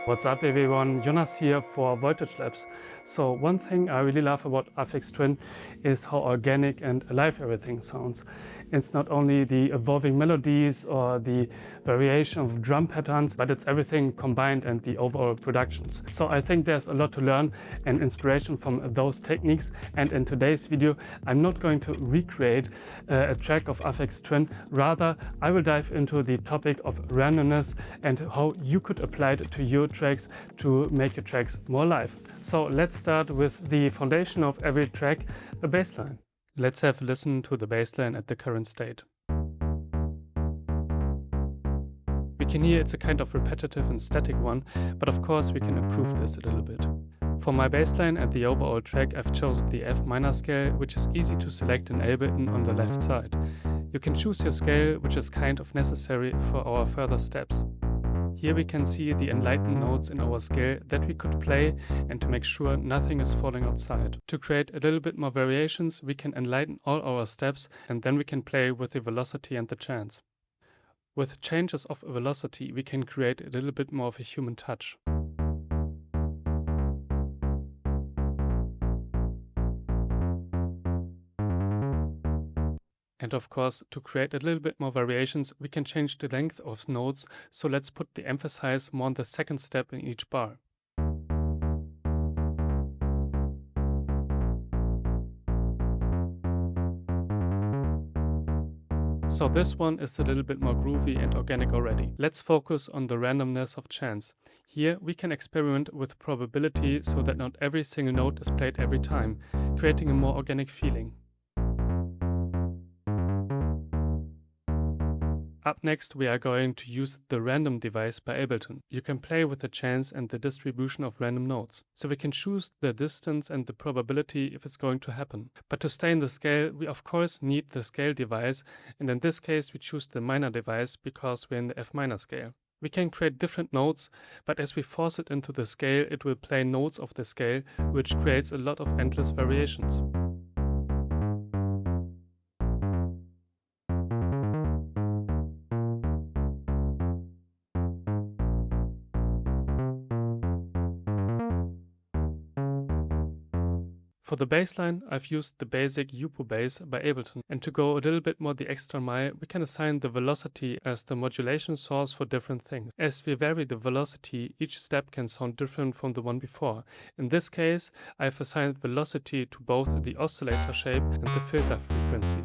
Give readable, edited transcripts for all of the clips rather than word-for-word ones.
What's up everyone, Jonas here for Voltage Labs. So one thing I really love about Aphex Twin is how organic and alive everything sounds. It's not only the evolving melodies or the variation of drum patterns, but it's everything combined and the overall productions. So I think there's a lot to learn and inspiration from those techniques. And in today's video, I'm not going to recreate a track of Aphex Twin. Rather, I will dive into the topic of randomness and how you could apply it to your tracks to make your tracks more live. So let's start with the foundation of every track, a bass line. Let's have a listen to the bass line at the current state. We can hear it's a kind of repetitive and static one, but of course we can improve this a little bit. For my bass line at the overall track, I've chosen the F minor scale, which is easy to select in Ableton on the left side. You can choose your scale, which is kind of necessary for our further steps. Here we can see the enlightened notes in our scale that we could play, and to make sure nothing is falling outside. To create a little bit more variations, we can enlighten all our steps, and then we can play with the velocity and the chance. With changes of velocity, we can create a little bit more of a human touch. And of course, to create a little bit more variations, we can change the length of notes, so let's put the emphasis more on the second step in each bar. So this one is a little bit more groovy and organic already. Let's focus on the randomness of chance. Here we can experiment with probability so that not every single note is played every time, creating a more organic feeling. Up next, we are going to use the random device by Ableton. You can play with the chance and the distribution of random notes. So we can choose the distance and the probability if it's going to happen. But to stay in the scale, we of course need the scale device, and in this case we choose the minor device because we're in the F minor scale. We can create different notes, but as we force it into the scale, it will play notes of the scale, which creates a lot of endless variations. For the bass line, I've used the basic Yupo bass by Ableton, and to go a little bit more the extra mile, we can assign the velocity as the modulation source for different things. As we vary the velocity, each step can sound different from the one before. In this case, I've assigned velocity to both the oscillator shape and the filter frequency.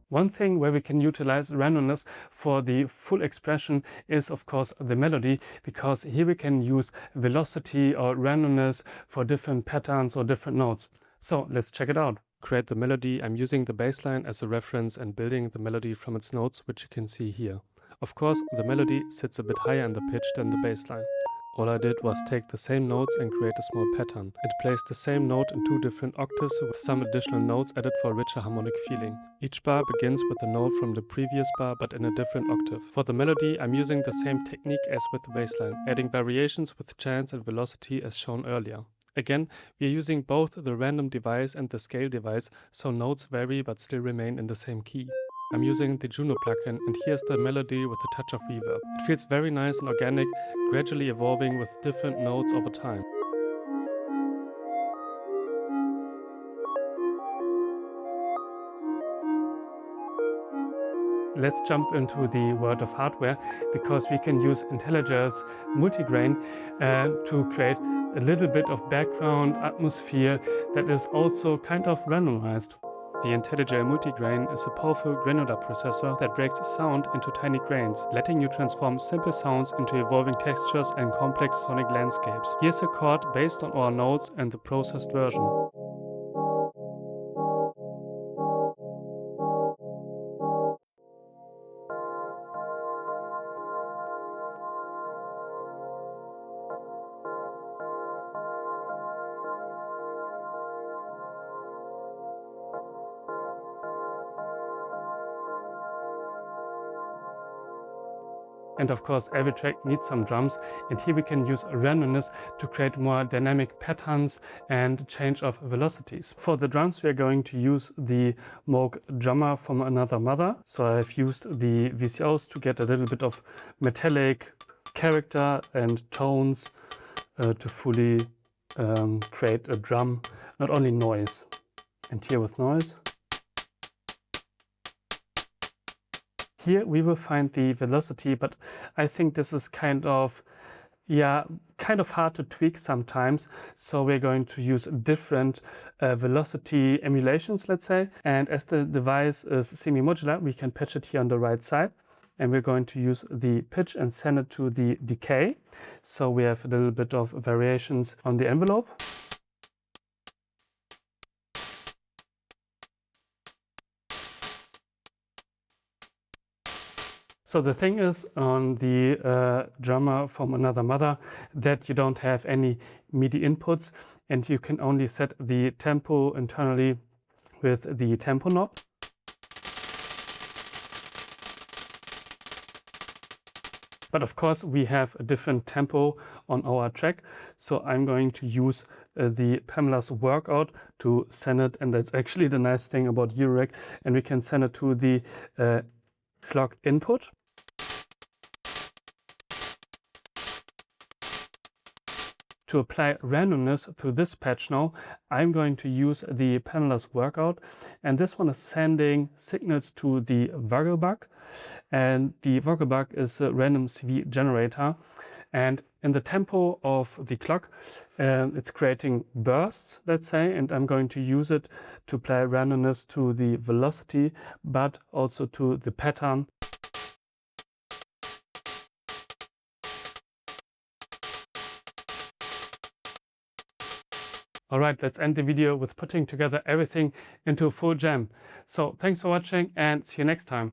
One thing where we can utilize randomness for the full expression is of course the melody, because here we can use velocity or randomness for different patterns or different notes. So let's check it out. Create the melody. I'm using the bass line as a reference and building the melody from its notes, which you can see here. Of course, the melody sits a bit higher in the pitch than the bass line. All I did was take the same notes and create a small pattern. It plays the same note in two different octaves with some additional notes added for a richer harmonic feeling. Each bar begins with a note from the previous bar but in a different octave. For the melody, I'm using the same technique as with the bassline, adding variations with chance and velocity as shown earlier. Again, we are using both the random device and the scale device, so notes vary but still remain in the same key. I'm using the Juno plugin, and here's the melody with a touch of reverb. It feels very nice and organic, gradually evolving with different notes over time. Let's jump into the world of hardware, because we can use IntelliJel's Multigrain to create a little bit of background atmosphere that is also kind of randomized. The IntelliJ Multigrain is a powerful granular processor that breaks sound into tiny grains, letting you transform simple sounds into evolving textures and complex sonic landscapes. Here's a chord based on our notes and the processed version. And of course, every track needs some drums, and here we can use randomness to create more dynamic patterns and change of velocities. For the drums, we are going to use the Moog Drummer from Another Mother. So I've used the VCOs to get a little bit of metallic character and tones to fully create a drum, not only noise. And here with noise. Here we will find the velocity, but I think this is kind of hard to tweak sometimes. So we're going to use different velocity emulations, let's say. And as the device is semi-modular, we can pitch it here on the right side. And we're going to use the pitch and send it to the decay. So we have a little bit of variations on the envelope. So the thing is on the drummer from Another Mother that you don't have any MIDI inputs, and you can only set the tempo internally with the tempo knob. But of course we have a different tempo on our track, so I'm going to use the Pamela's Workout to send it, and that's actually the nice thing about Eurorack, and we can send it to the clock input. To apply randomness to this patch now, I'm going to use the Pamela's Workout, and this one is sending signals to the Vogelbug, and the Vogelbug is a random CV generator, and in the tempo of the clock it's creating bursts, let's say, and I'm going to use it to apply randomness to the velocity but also to the pattern. Alright, let's end the video with putting together everything into a full jam. So thanks for watching and see you next time.